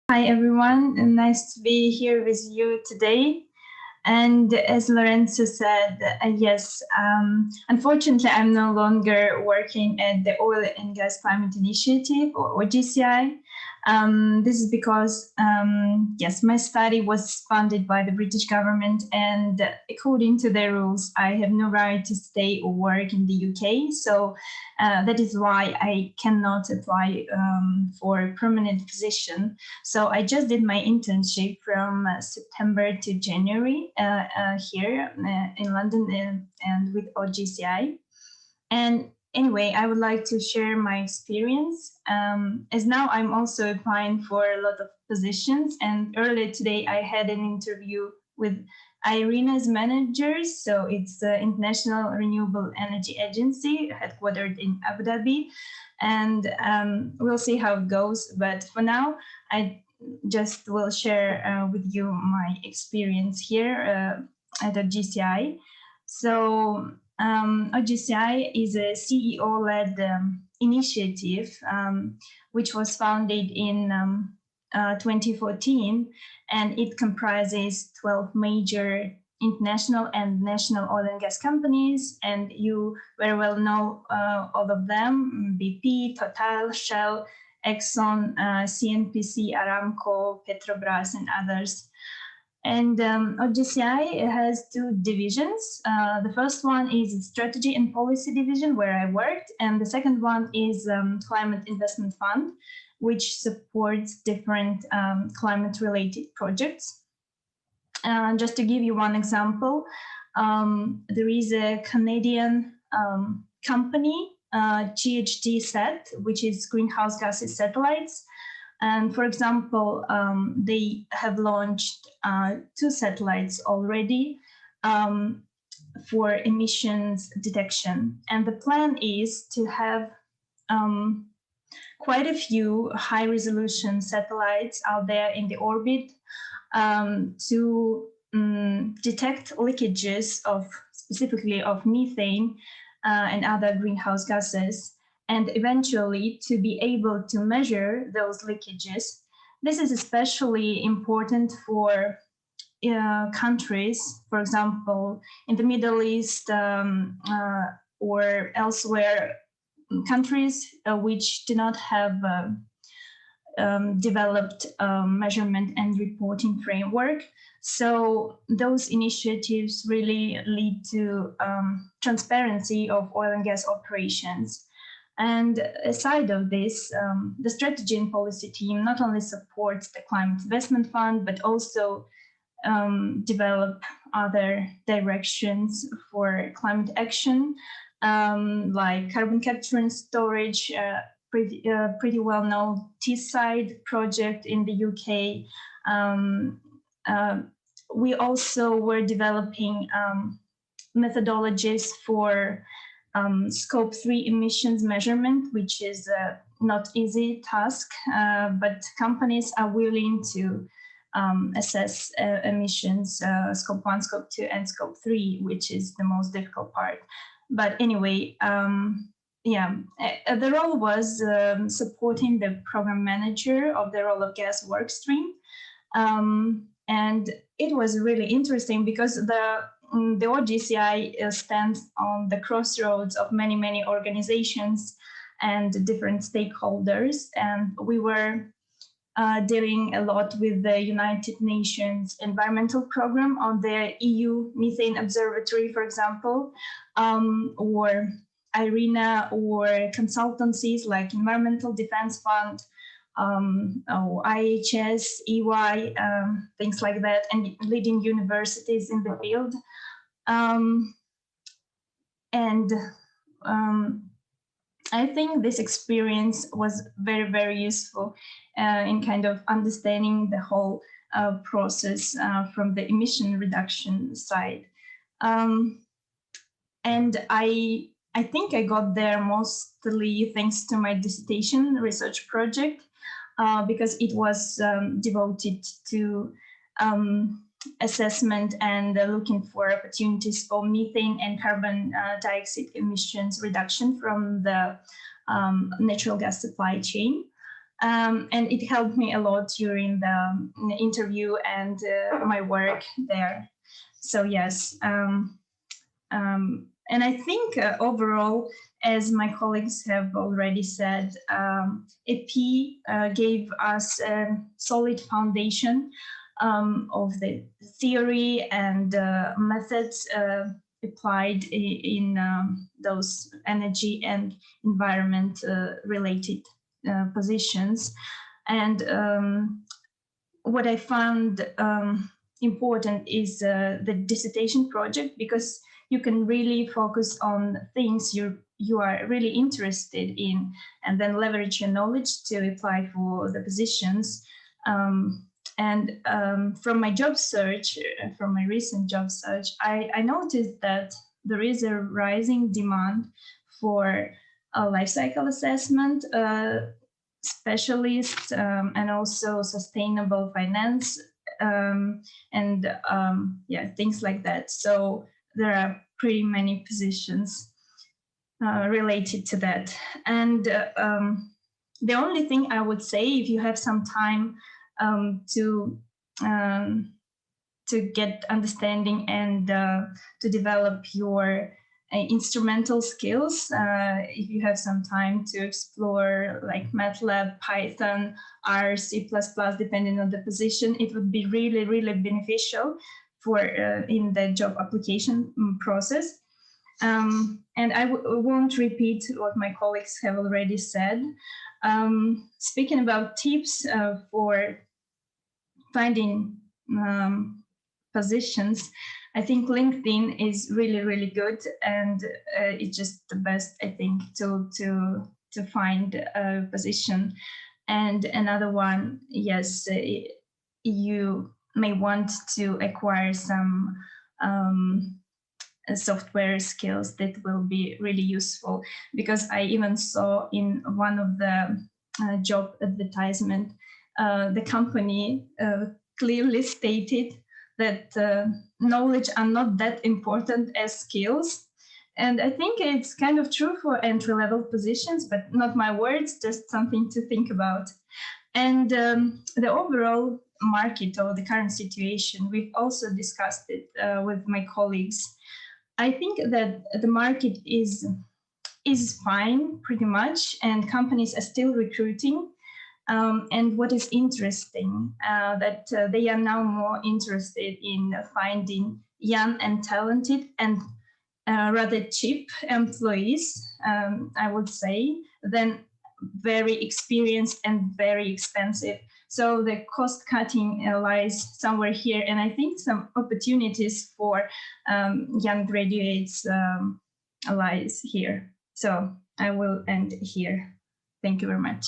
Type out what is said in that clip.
Hi everyone, and nice to be here with you today. And as Lorenzo said, yes, unfortunately, I'm no longer working at the Oil and Gas Climate Initiative or GCI. This is because, yes, my study was funded by the British government, and according to their rules, I have no right to stay or work in the UK. So that is why I cannot apply for a permanent position. So I just did my internship from September to January here in London and with OGCI. And anyway, I would like to share my experience, as now I'm also applying for a lot of positions. And earlier today, I had an interview with Irina's managers. So it's the International Renewable Energy Agency, headquartered in Abu Dhabi. And we'll see how it goes. But for now, I just will share with you my experience here at the GCI. So OGCI is a CEO-led initiative which was founded in 2014, and it comprises 12 major international and national oil and gas companies, and you very well know all of them: BP, Total, Shell, Exxon, CNPC, Aramco, Petrobras, and others. And OGCI has two divisions. The first one is Strategy and Policy Division, where I worked, and the second one is Climate Investment Fund, which supports different climate-related projects. Just to give you one example, there is a Canadian company, GHG SAT, which is greenhouse gases satellites. And for example, they have launched 2 satellites already for emissions detection. And the plan is to have quite a few high-resolution satellites out there in the orbit to detect leakages specifically of methane and other greenhouse gases, and eventually to be able to measure those leakages. This is especially important for countries, for example, in the Middle East or elsewhere, countries which do not have developed measurement and reporting framework. So those initiatives really lead to transparency of oil and gas operations. And aside of this, the strategy and policy team not only supports the Climate Investment Fund, but also develop other directions for climate action, like carbon capture and storage, pretty well-known Teesside project in the UK. We also were developing methodologies for Scope 3 emissions measurement, which is not easy task, but companies are willing to assess emissions, Scope 1, Scope 2, and Scope 3, which is the most difficult part. But anyway, the role was supporting the program manager of the role of gas workstream. And it was really interesting because the OGCI stands on the crossroads of many organizations and different stakeholders. And we were dealing a lot with the United Nations Environmental Program on the EU Methane Observatory, for example, or Irina, or consultancies like Environmental Defense Fund, or IHS, EY, things like that, and leading universities in the field. I think this experience was very useful in kind of understanding the whole process from the emission reduction side. And I think I got there mostly thanks to my dissertation research project, because it was devoted to assessment and looking for opportunities for methane and carbon dioxide emissions reduction from the natural gas supply chain. And it helped me a lot during the interview and my work there. So yes, and I think overall, as my colleagues have already said, EP gave us a solid foundation of the theory and methods applied in those energy and environment related positions. And what I found important is the dissertation project, because you can really focus on things you are really interested in, and then leverage your knowledge to apply for the positions. From my job search, from my recent job search, I noticed that there is a rising demand for a life cycle assessment specialist, and also sustainable finance, things like that. So there are pretty many positions related to that. And the only thing I would say, if you have some time to get understanding and to develop your instrumental skills, if you have some time to explore like MATLAB, Python, R, C++, depending on the position, it would be really, really beneficial for in the job application process. And I won't repeat what my colleagues have already said. Speaking about tips for finding positions, I think LinkedIn is really, really good, and it's just the best, I think, to find a position. And another one, yes, you may want to acquire some software skills that will be really useful, because I even saw in one of the job advertisement, the company clearly stated that knowledge are not that important as skills. And I think it's kind of true for entry-level positions, but not my words, just something to think about. And the overall market, or the current situation, we've also discussed it with my colleagues. I think that the market is fine, pretty much, and companies are still recruiting. And what is interesting, that they are now more interested in finding young and talented and rather cheap employees, I would say, than very experienced and very expensive. So the cost cutting lies somewhere here, and I think some opportunities for young graduates lies here. So I will end here. Thank you very much.